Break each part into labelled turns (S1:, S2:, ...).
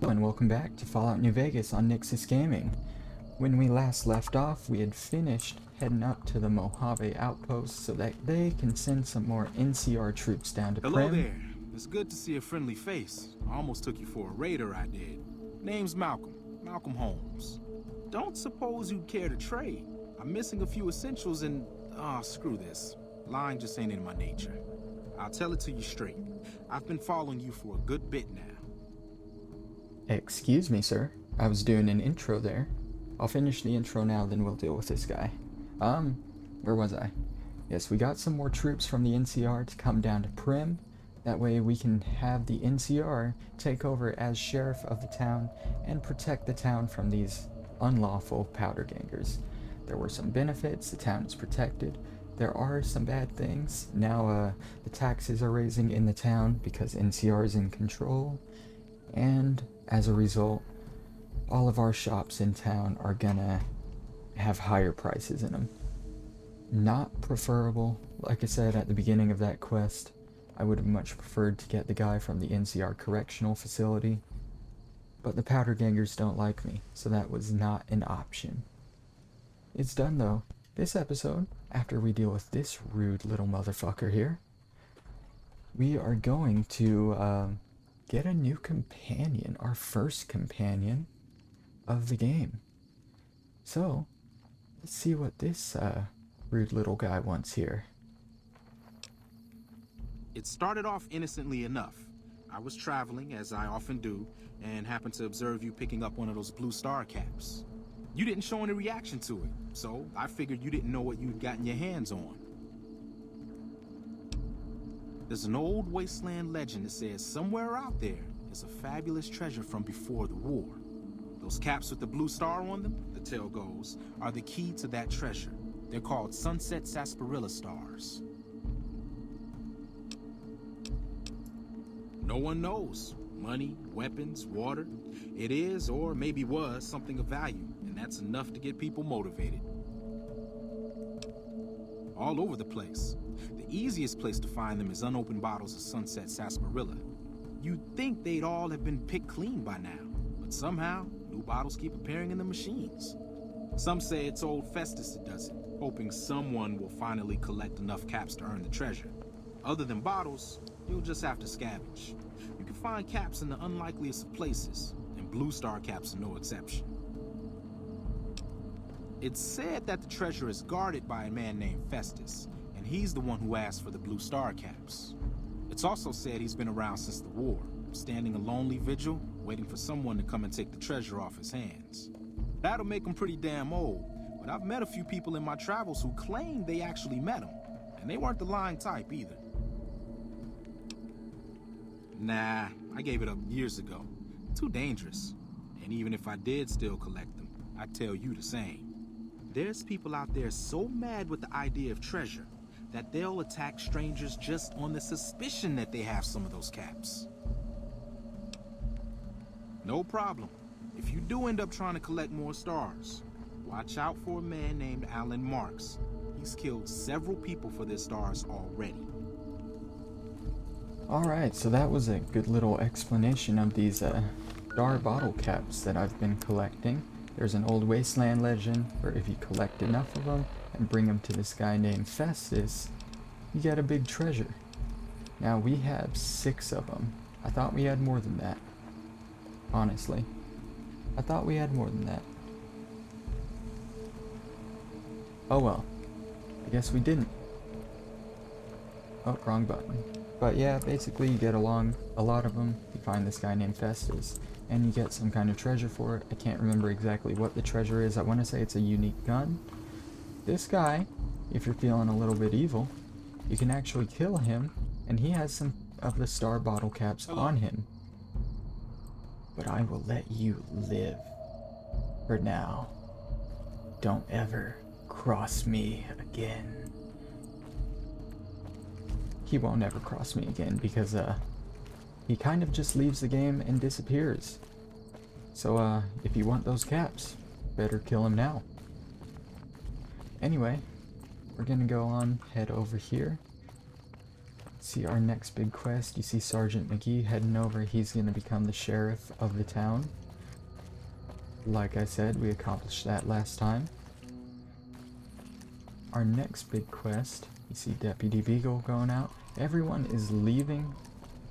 S1: And welcome back to Fallout New Vegas on Nyxus Gaming. When we last left off, we had finished heading up to the Mojave outpost so that they can send some more NCR troops down to Primm.
S2: Hello there. It's good to see a friendly face. I almost took you for a raider, I did. Name's Malcolm. Malcolm Holmes. Don't suppose you'd care to trade. I'm missing a few essentials and... screw this. Lying just ain't in my nature. I'll tell it to you straight. I've been following you for a good bit now.
S1: Excuse me, sir. I was doing an intro there. I'll finish the intro now, then we'll deal with this guy. Where was I? Yes, we got some more troops from the NCR to come down to Primm. That way we can have the NCR take over as sheriff of the town and protect the town from these unlawful powder gangers. There were some benefits. The town is protected. There are some bad things. Now, the taxes are raising in the town because NCR is in control. And as a result, all of our shops in town are gonna have higher prices in them. Not preferable. Like I said at the beginning of that quest, I would have much preferred to get the guy from the NCR correctional facility, but the powder gangers don't like me, so that was not an option. It's done though. This episode, after we deal with this rude little motherfucker here, we are going to get a new companion, our first companion of the game. So, let's see what this rude little guy wants here.
S2: It started off innocently enough. I was traveling, as I often do, and happened to observe you picking up one of those blue star caps. You didn't show any reaction to it, so I figured you didn't know what you'd gotten your hands on. There's an old wasteland legend that says somewhere out there is a fabulous treasure from before the war. Those caps with the blue star on them, the tale goes, are the key to that treasure. They're called sunset sarsaparilla stars. No one knows. Money, weapons, water. It is, or maybe was, something of value, and that's enough to get people motivated. All over the place. The easiest place to find them is unopened bottles of sunset sarsaparilla. You'd think they'd all have been picked clean by now, but somehow, new bottles keep appearing in the machines. Some say it's old Festus that does it, hoping someone will finally collect enough caps to earn the treasure. Other than bottles, you'll just have to scavenge. You can find caps in the unlikeliest of places, and blue star caps are no exception. It's said that the treasure is guarded by a man named Festus, and he's the one who asked for the blue star caps. It's also said he's been around since the war, standing a lonely vigil, waiting for someone to come and take the treasure off his hands. That'll make him pretty damn old, but I've met a few people in my travels who claim they actually met him, and they weren't the lying type either. Nah, I gave it up years ago. Too dangerous. And even if I did still collect them, I'd tell you the same. There's people out there so mad with the idea of treasure that they'll attack strangers just on the suspicion that they have some of those caps. No problem. If you do end up trying to collect more stars, watch out for a man named Alan Marks. He's killed several people for their stars already.
S1: Alright, so that was a good little explanation of these star bottle caps that I've been collecting. There's an old wasteland legend where if you collect enough of them and bring them to this guy named Festus, you get a big treasure. Now we have 6 of them. I thought we had more than that. Honestly. I thought we had more than that. Oh well. I guess we didn't. Oh, wrong button. But yeah, basically you get along a lot of them. You find this guy named Festus, and you get some kind of treasure for it. I can't remember exactly what the treasure is. I want to say it's a unique gun. This guy, if you're feeling a little bit evil, you can actually kill him, and he has some of the star bottle caps on him. But I will let you live. For now. Don't ever cross me again. He won't ever cross me again because he kind of just leaves the game and disappears. So if you want those caps, better kill him now. Anyway, we're gonna go on, head over here. See our next big quest. You see Sergeant McGee heading over. He's going to become the sheriff of the town. Like I said, we accomplished that last time. Our next big quest, you see Deputy Beagle going out. Everyone is leaving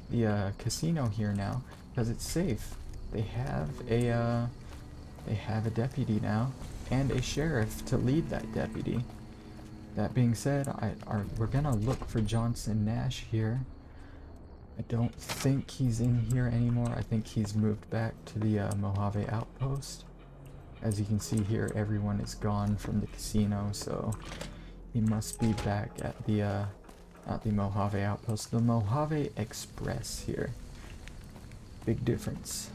S1: the casino here now because it's safe. They have a deputy now and a sheriff to lead that deputy. That being said, we're gonna look for Johnson Nash here. I don't think he's in here anymore. I think he's moved back to the Mojave outpost. As you can see here, everyone is gone from the casino, so he must be back at the not the Mojave outpost, the Mojave Express here. Big difference.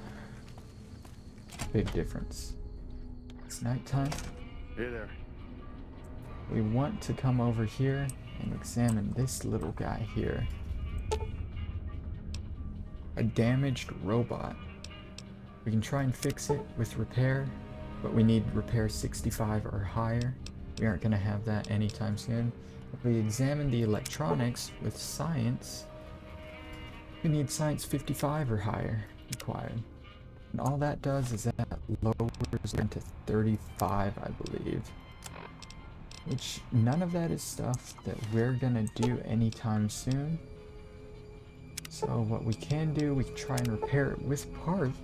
S1: Big difference. It's nighttime.
S3: Hey there.
S1: We want to come over here and examine this little guy here. A damaged robot. We can try and fix it with repair, but we need repair 65 or higher. We aren't going to have that anytime soon. If we examine the electronics with science, we need science 55 or higher required. And all that does is that lowers it to 35, I believe. Which, none of that is stuff that we're gonna do anytime soon. So what we can do, we can try and repair it with parts.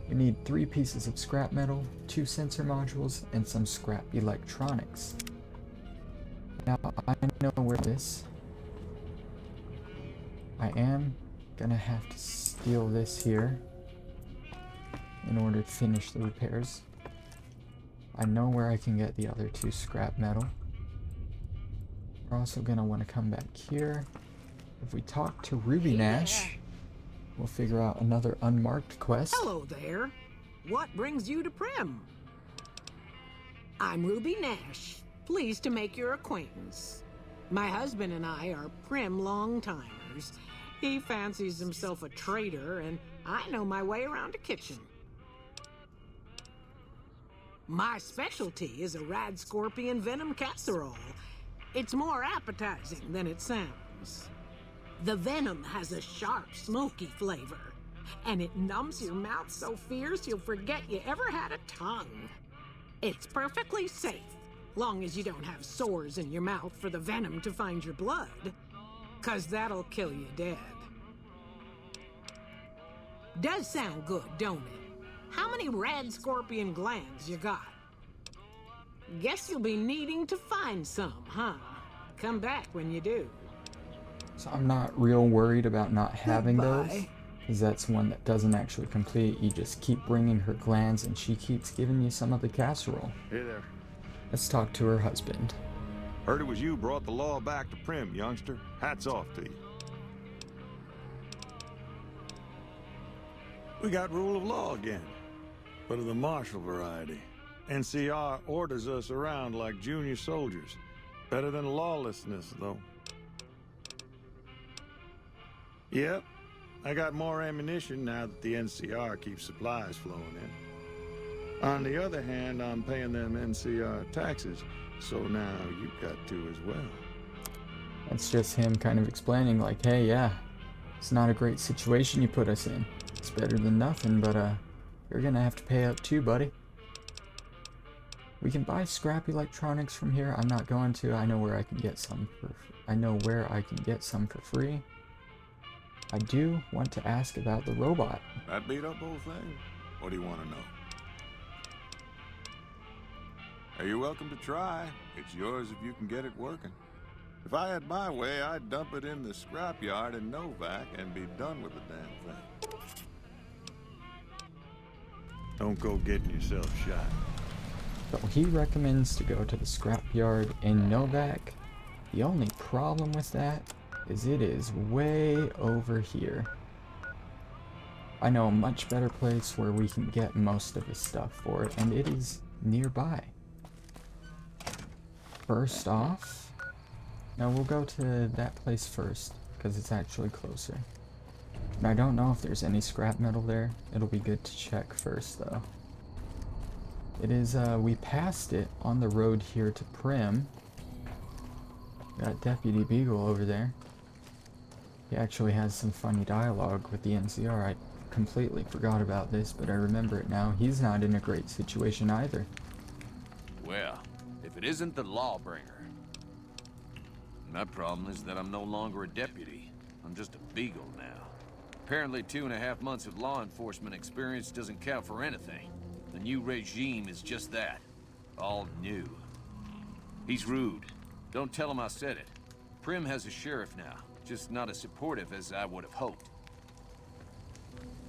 S1: We need 3 pieces of scrap metal, 2 sensor modules, and some scrap electronics. Now, I know where this. I am gonna have to steal this here in order to finish the repairs. I know where I can get the other 2 scrap metal. We're also gonna want to come back here. If we talk to Ruby Nash, we'll figure out another unmarked quest.
S4: Hello there. What brings you to Primm? I'm Ruby Nash. Pleased to make your acquaintance. My husband and I are Primm long-timers. He fancies himself a trader, and I know my way around a kitchen. My specialty is a rad scorpion venom casserole. It's more appetizing than it sounds. The venom has a sharp, smoky flavor, and it numbs your mouth so fierce you'll forget you ever had a tongue. It's perfectly safe, long as you don't have sores in your mouth for the venom to find your blood, 'cause that'll kill you dead. Does sound good, don't it? How many rad scorpion glands you got? Guess you'll be needing to find some, huh? Come back when you do.
S1: So I'm not real worried about not having those,
S4: Goodbye.
S1: because that's one that doesn't actually complete. You just keep bringing her glands and she keeps giving you some of the casserole.
S3: Hey there.
S1: Let's talk to her husband.
S3: Heard it was you brought the law back to Primm, youngster. Hats off to you. We got rule of law again, but of the martial variety. NCR orders us around like junior soldiers. Better than lawlessness, though. Yep, I got more ammunition now that the NCR keeps supplies flowing in. On the other hand, I'm paying them NCR taxes, so now you got to as well.
S1: That's just him kind of explaining like, hey, yeah, it's not a great situation you put us in. It's better than nothing, but you're gonna have to pay up too, buddy. We can buy scrap electronics from here. I'm not going to. I know where I can get some for free. I do want to ask about the robot.
S3: That beat up old thing? What do you want to know? Hey, you're welcome to try. It's yours if you can get it working. If I had my way, I'd dump it in the scrapyard in Novak and be done with the damn thing. Don't go getting yourself shot.
S1: So he recommends to go to the scrapyard in Novak. The only problem with that is it is way over here. I know a much better place where we can get most of the stuff for it, and it is nearby. First off, no, we'll go to that place first, because it's actually closer. And I don't know if there's any scrap metal there. It'll be good to check first, though. It is, we passed it on the road here to Primm. Got Deputy Beagle over there. He actually has some funny dialogue with the NCR. I completely forgot about this, but I remember it now. He's not in a great situation either.
S5: Well, if it isn't the Lawbringer. My problem is that I'm no longer a deputy. I'm just a beagle now. Apparently 2.5 months of law enforcement experience doesn't count for anything. The new regime is just that. All new. He's rude. Don't tell him I said it. Primm has a sheriff now, just not as supportive as I would have hoped.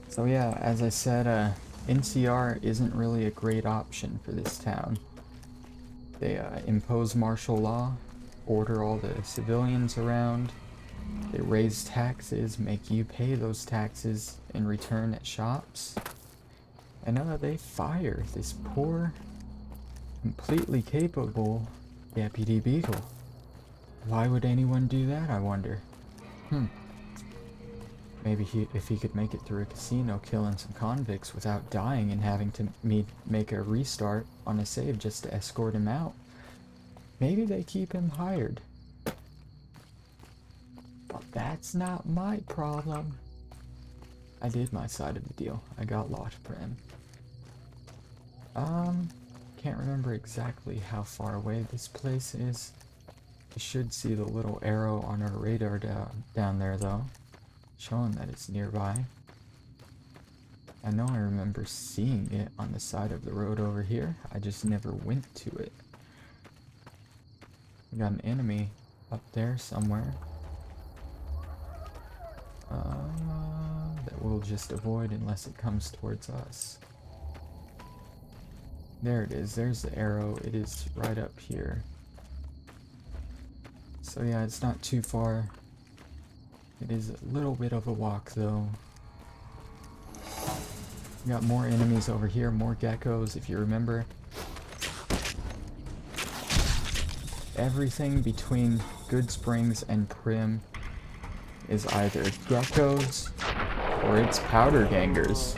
S1: So yeah, as I said, NCR isn't really a great option for this town. They impose martial law, order all the civilians around, they raise taxes, make you pay those taxes in return at shops, and they fire this poor, completely capable Deputy Beagle. Why would anyone do that, I wonder? Maybe if he could make it through a casino killing some convicts without dying and having to make a restart on a save just to escort him out. Maybe they keep him hired. But that's not my problem. I did my side of the deal. I got lost, Primm. Can't remember exactly how far away this place is. You should see the little arrow on our radar down there though, showing that it's nearby. I know I remember seeing it on the side of the road over here. I just never went to it. We got an enemy up there somewhere. That we'll just avoid unless it comes towards us. There it is. There's the arrow. It is right up here. So yeah, it's not too far. It is a little bit of a walk though. We got more enemies over here, more geckos. If you remember, everything between Good Springs and Primm is either geckos or it's powder gangers.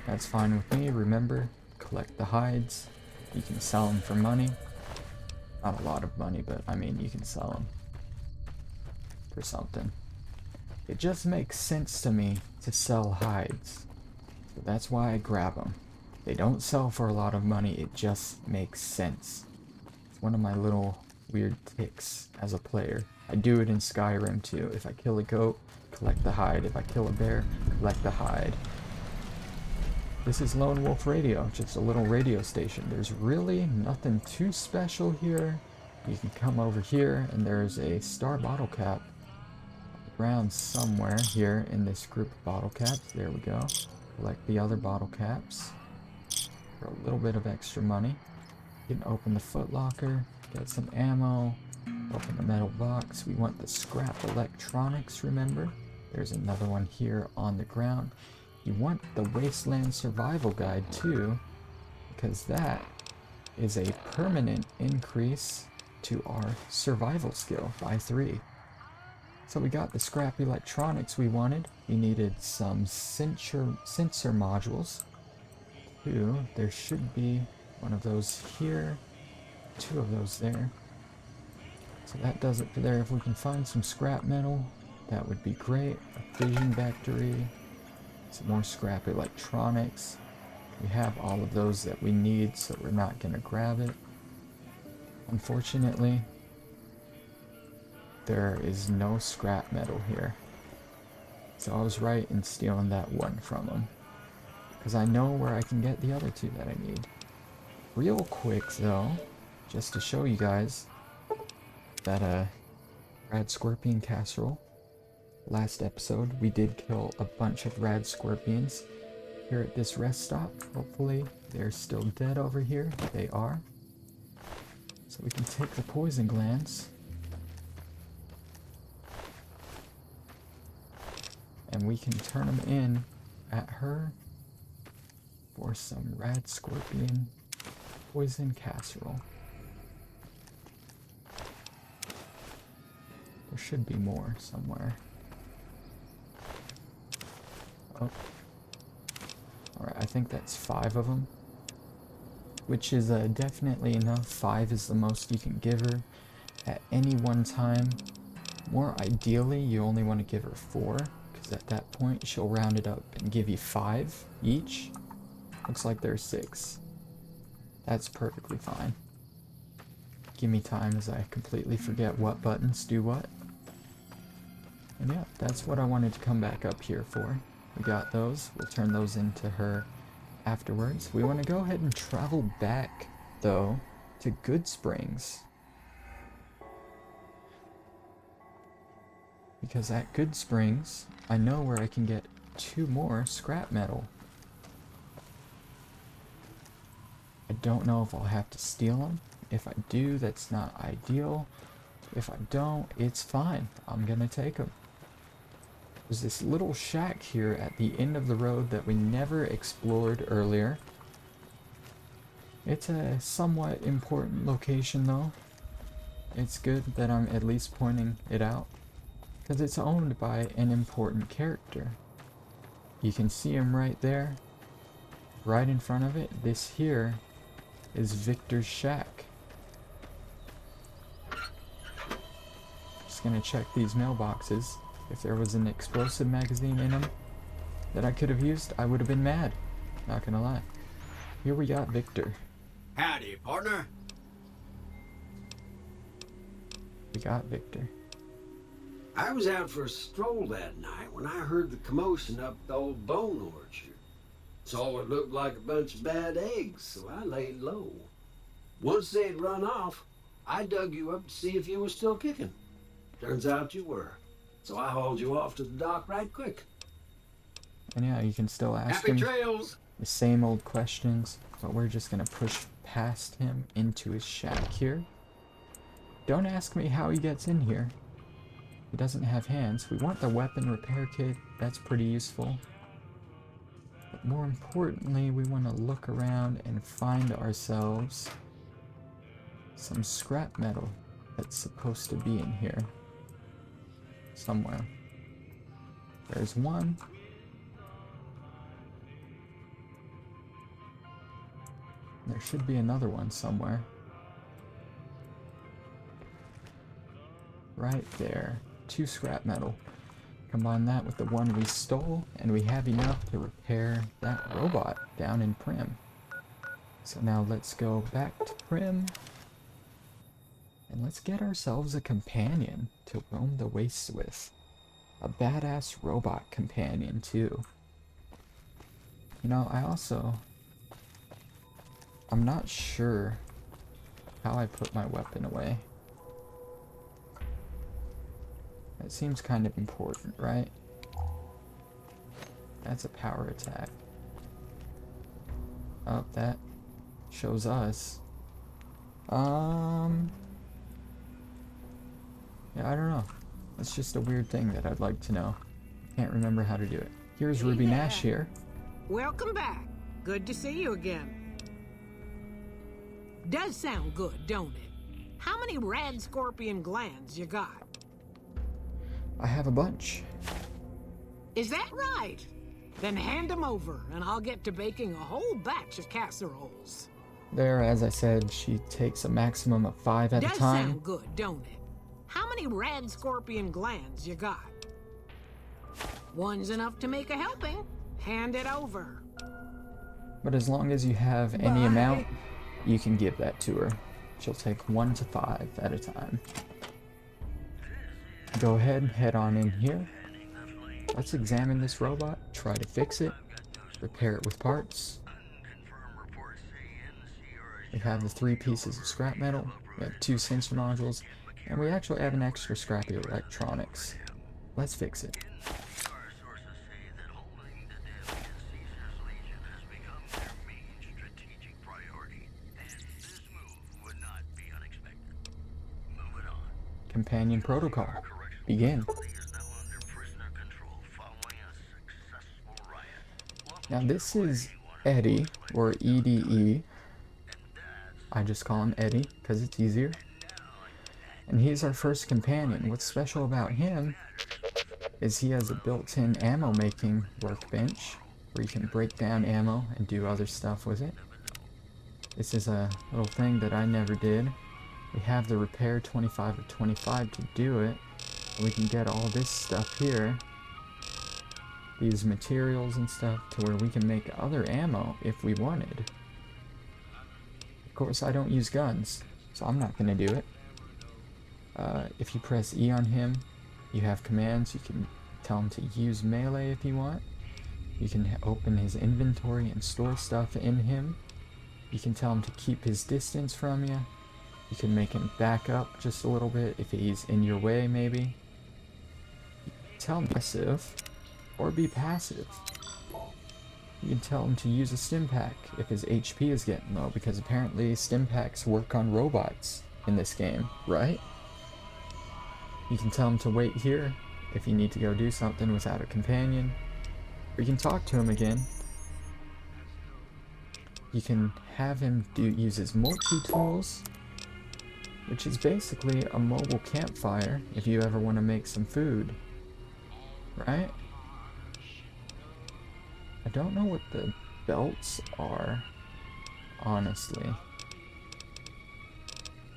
S1: That's fine with me. Remember, collect the hides. You can sell them for money. Not a lot of money, but I mean, you can sell them for something. It just makes sense to me to sell hides. So that's why I grab them. They don't sell for a lot of money, it just makes sense. It's one of my little weird ticks as a player. I do it in Skyrim too. If I kill a goat, collect the hide. If I kill a bear, collect the hide. This is Lone Wolf Radio, just a little radio station. There's really nothing too special here. You can come over here and there's a star bottle cap around somewhere here in this group of bottle caps. There we go. Collect the other bottle caps for a little bit of extra money. You can open the footlocker, get some ammo, open the metal box. We want the scrap electronics, remember? There's another one here on the ground. You want the Wasteland Survival Guide too, because that is a permanent increase to our survival skill by 3. So we got the scrap electronics we wanted. We needed some sensor modules. 2. There should be one of those here, 2 of those there. So that does it for there. If we can find some scrap metal, that would be great. A fission battery. Some more scrap electronics. We have all of those that we need, so we're not going to grab it. Unfortunately, there is no scrap metal here. So I was right in stealing that one from him, because I know where I can get the other 2 that I need. Real quick though, just to show you guys that Rad Scorpion casserole. Last episode, we did kill a bunch of rad scorpions here at this rest stop. Hopefully, they're still dead over here. They are. So we can take the poison glands. And we can turn them in at her for some rad scorpion poison casserole. There should be more somewhere. Oh. Alright, I think that's 5 of them. Which is definitely enough. 5 is the most you can give her. at any one time. More ideally, you only want to give her 4, because at that point she'll round it up and give you 5 each. Looks like there's 6. That's perfectly fine. Give me time as I completely forget what buttons do what. And yeah, that's what I wanted to come back up here for. We got those. We'll turn those into her afterwards. We want to go ahead and travel back, though, to Good Springs. Because at Good Springs, I know where I can get 2 more scrap metal. I don't know if I'll have to steal them. If I do, that's not ideal. If I don't, it's fine. I'm gonna take them. There's this little shack here at the end of the road that we never explored earlier. It's a somewhat important location though. It's good that I'm at least pointing it out, because it's owned by an important character. You can see him right there, right in front of it. This here is Victor's shack. Just gonna check these mailboxes. If there was an explosive magazine in them that I could have used, I would have been mad. Not gonna lie. Here we got Victor.
S6: Howdy, partner.
S1: We got Victor.
S6: I was out for a stroll that night when I heard the commotion up the old bone orchard. Saw what looked like a bunch of bad eggs, so I laid low. Once they'd run off, I dug you up to see if you were still kicking. Turns out you were. So I hauled you off to the dock right quick.
S1: And yeah, you can still ask
S6: Happy
S1: him
S6: trails!
S1: the same old questions, but we're just gonna push past him into his shack here. Don't ask me how he gets in here. He doesn't have hands. We want the weapon repair kit. That's pretty useful. But more importantly, we want to look around and find ourselves some scrap metal that's supposed to be in here somewhere. There's one. There should be another one somewhere. Right there. 2 scrap metal. Combine that with the one we stole, and we have enough to repair that robot down in Primm. So now let's go back to Primm. And let's get ourselves a companion to roam the wastes with. A badass robot companion, too. You know, I'm not sure how I put my weapon away. That seems kind of important, right? That's a power attack. Oh, that shows us. Yeah, I don't know. That's just a weird thing that I'd like to know. Can't remember how to do it. Here's Ruby Nash here.
S4: Welcome back. Good to see you again. Does sound good, don't it? How many rad scorpion glands you got?
S1: I have a bunch.
S4: Is that right? Then hand them over, and I'll get to baking a whole batch of casseroles.
S1: There, as I said, she takes a maximum of 5 at a time.
S4: Does sound good, don't it? How many rad scorpion glands you got? One's enough to make a helping. Hand it over.
S1: But as long as you have any amount, you can give that to her. She'll take 1 to 5 at a time. Go ahead, head on in here. Let's examine this robot, try to fix it, repair it with parts. We have the 3 pieces of scrap metal, we have 2 sensor modules, and we actually have an extra scrappy electronics. Let's fix it. Companion protocol. Begin. Now this is Eddie, or EDE. I just call him Eddie, because it's easier. And he's our first companion. What's special about him is he has a built-in ammo making workbench, where you can break down ammo and do other stuff with it. This is a little thing that I never did. We have the repair 25 or 25 to do it. We can get all this stuff here, these materials and stuff, to where we can make other ammo if we wanted. Of course, I don't use guns, so I'm not going to do it. If you press E on him, you have commands. You can tell him to use melee if you want. You can open his inventory and store stuff in him. You can tell him to keep his distance from you. You can make him back up just a little bit if he's in your way, maybe. Tell him aggressive or be passive. You can tell him to use a stim pack if his HP is getting low, because apparently stim packs work on robots in this game, right? You can tell him to wait here if you need to go do something without a companion. Or you can talk to him again. You can have him use his multi-tools, which is basically a mobile campfire if you ever want to make some food, right? I don't know what the belts are, honestly.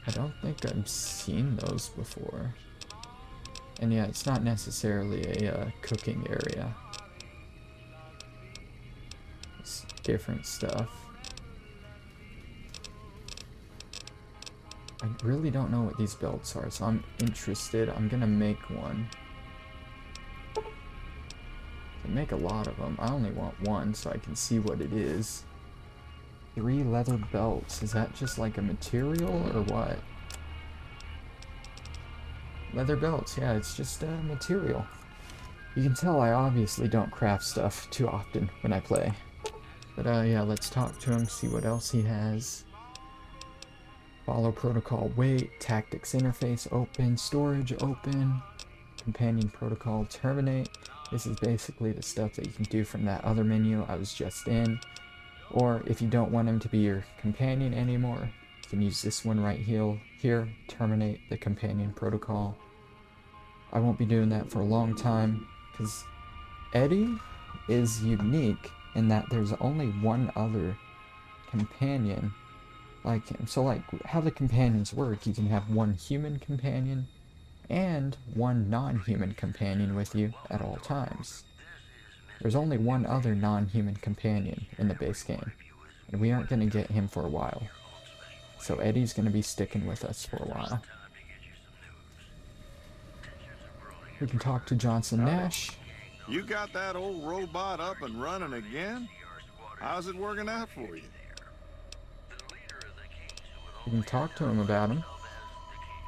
S1: I don't think I've seen those before. And yeah, it's not necessarily a cooking area. It's different stuff. I really don't know what these belts are, so I'm interested. I'm gonna make one. I make a lot of them. I only want one so I can see what it is. 3 leather belts. Is that just like a material or what? Leather belts, yeah, it's just a material. You can tell I obviously don't craft stuff too often when I play. But yeah, let's talk to him, see what else he has. Follow protocol, wait, tactics interface open, storage open, companion protocol terminate. This is basically the stuff that you can do from that other menu I was just in. Or if you don't want him to be your companion anymore, you can use this one right here, terminate the companion protocol. I won't be doing that for a long time, because Eddie is unique in that there's only one other companion like him. So like how the companions work, you can have one human companion and one non-human companion with you at all times. There's only one other non-human companion in the base game, and we aren't going to get him for a while. So Eddie's going to be sticking with us for a while. We can talk to Johnson Nash.
S3: You got that old robot up and running again? How's it working out for you?
S1: We can talk to him about him.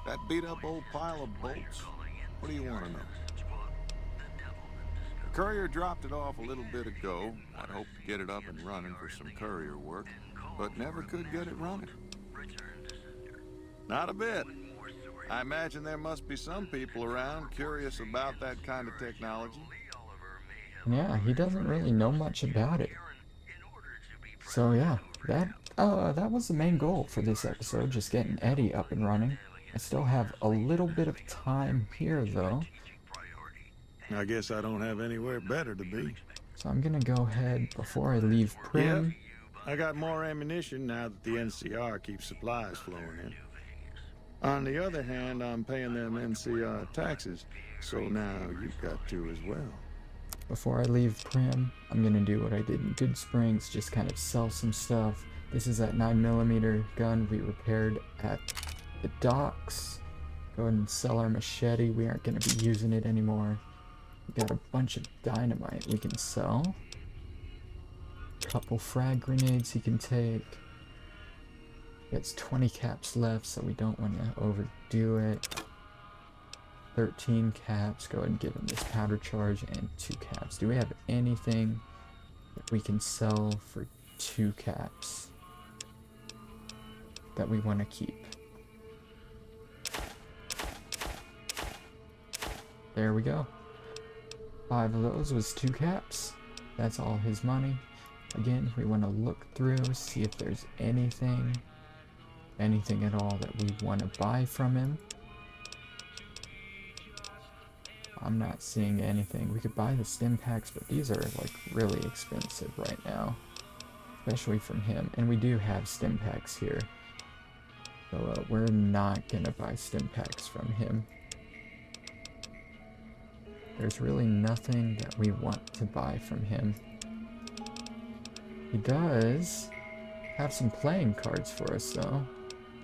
S3: That beat up old pile of bolts? What do you want to know? The courier dropped it off a little bit ago. I'd hoped to get it up and running for some courier work, but never could get it running. Not a bit. I imagine there must be some people around curious about that kind of technology.
S1: Yeah, he doesn't really know much about it. So yeah, that was the main goal for this episode, just getting Eddie up and running. I still have a little bit of time here though.
S3: I guess I don't have anywhere better to be.
S1: So I'm gonna go ahead before I leave Primm.
S3: Yep. I got more ammunition now that the NCR keeps supplies flowing in. On the other hand, I'm paying them NCR taxes, so now you've got to as well.
S1: Before I leave Primm, I'm gonna do what I did in Good Springs, just kind of sell some stuff. This is that 9mm gun we repaired at the docks. Go ahead and sell our machete. We aren't gonna be using it anymore. We got a bunch of dynamite we can sell. Couple frag grenades you can take. It's 20 caps left, so we don't want to overdo it. 13 caps. Go ahead and give him this powder charge and 2 caps. Do we have anything that we can sell for 2 caps that we want to keep? There we go. 5 of those was 2 caps. That's all his money. Again, we want to look through, see if there's anything at all that we want to buy from him. I'm not seeing anything. We could buy the stim packs, but these are like really expensive right now, especially from him. And we do have stim packs here. So we're not gonna buy stim packs from him. There's really nothing that we want to buy from him. He does have some playing cards for us though.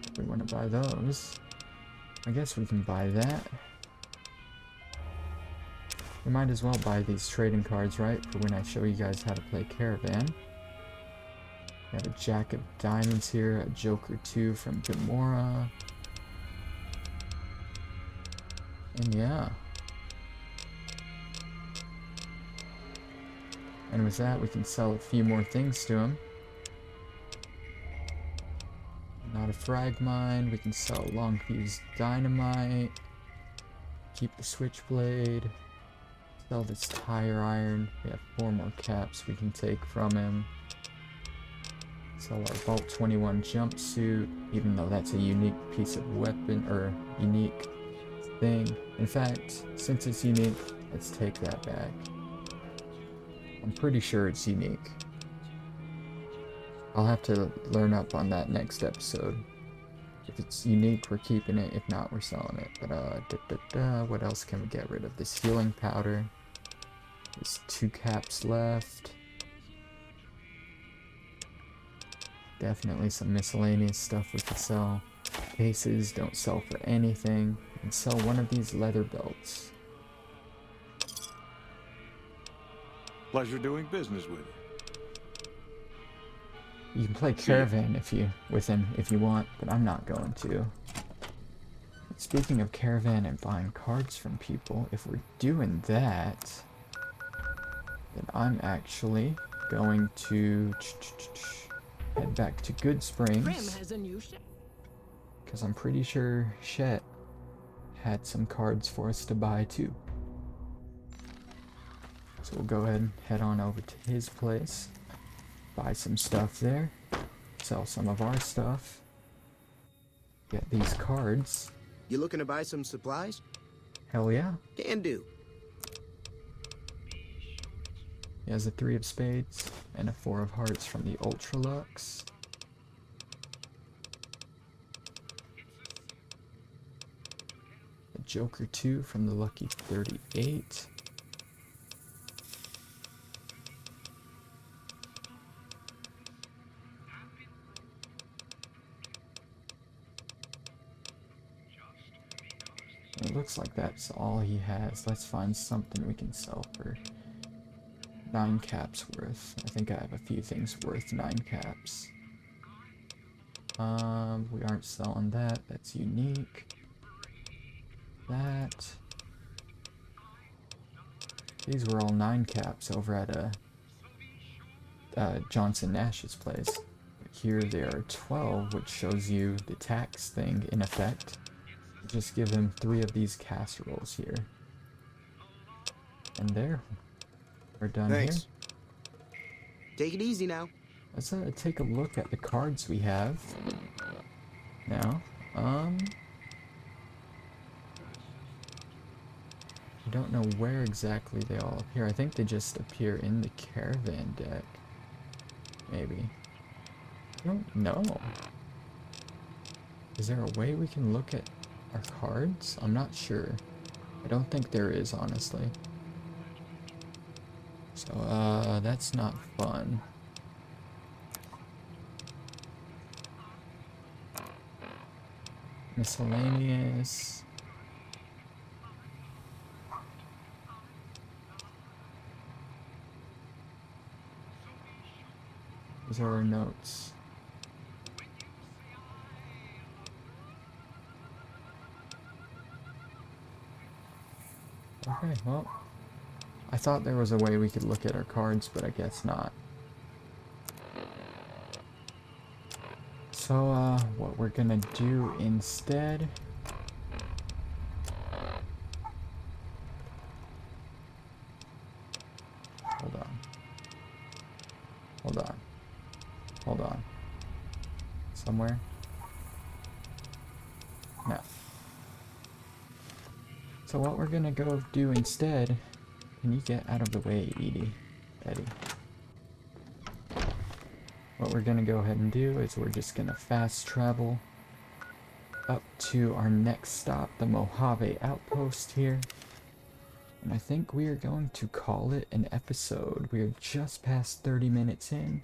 S1: If we want to buy those. I guess we can buy that. We might as well buy these trading cards, right? For when I show you guys how to play Caravan. We have a Jack of Diamonds here, a Joker 2 from Gamora. And yeah. And with that, we can sell a few more things to him. Not a frag mine. We can sell long fuse dynamite. Keep the switchblade. Sell this tire iron. We have 4 more caps we can take from him. Sell our Vault 21 jumpsuit, even though that's a unique piece of weapon, or unique thing. In fact, since it's unique, let's take that back. I'm pretty sure it's unique. I'll have to learn up on that next episode. If it's unique, we're keeping it. If not, we're selling it. But what else can we get rid of? This healing powder. There's 2 caps left. Definitely some miscellaneous stuff we could sell. Cases don't sell for anything. We can sell one of these leather belts.
S3: Pleasure doing business with you.
S1: You can play Caravan with him if you want, but I'm not going to. Speaking of Caravan and buying cards from people, if we're doing that, then I'm actually going to head back to Good
S4: Primm
S1: Springs,
S4: has a new ship.
S1: because I'm pretty sure Shet had some cards for us to buy too. So we'll go ahead and head on over to his place, buy some stuff there, sell some of our stuff, get these cards.
S7: You looking to buy some supplies?
S1: Hell yeah.
S7: Can do.
S1: He has a 3 of spades and a 4 of hearts from the Ultralux. A Joker 2 from the Lucky 38. It looks like that's all he has. Let's find something we can sell for 9 caps worth. I think I have a few things worth 9 caps. We aren't selling that. That's unique. That. These were all 9 caps over at Johnson Nash's place. Here there are 12, which shows you the tax thing in effect. Just give him 3 of these casseroles here. And there. We're done
S7: Thanks.
S1: here.
S7: Take it easy now.
S1: Let's take a look at the cards we have now. I don't know where exactly they all appear. I think they just appear in the Caravan deck. Maybe. I don't know. Is there a way we can look at our cards? I'm not sure. I don't think there is, honestly. So, that's not fun. Miscellaneous. These are our notes. Okay, well, I thought there was a way we could look at our cards, but I guess not. So, what we're gonna do instead... Hold on. Hold on. Hold on. Somewhere? No. So what we're gonna go do instead... Can you get out of the way, Eddie? What we're gonna go ahead and do is we're just gonna fast travel up to our next stop, the Mojave Outpost here. And I think we are going to call it an episode. We are just past 30 minutes in.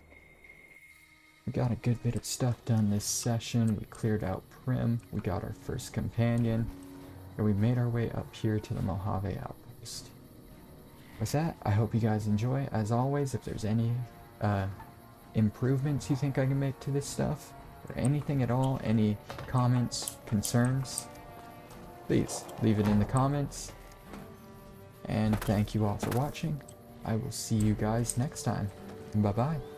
S1: We got a good bit of stuff done this session. We cleared out Primm. We got our first companion. And we made our way up here to the Mojave Outpost. With that, I hope you guys enjoy. As always, if there's any improvements you think I can make to this stuff, or anything at all, any comments, concerns, please leave it in the comments. And thank you all for watching. I will see you guys next time. Bye bye.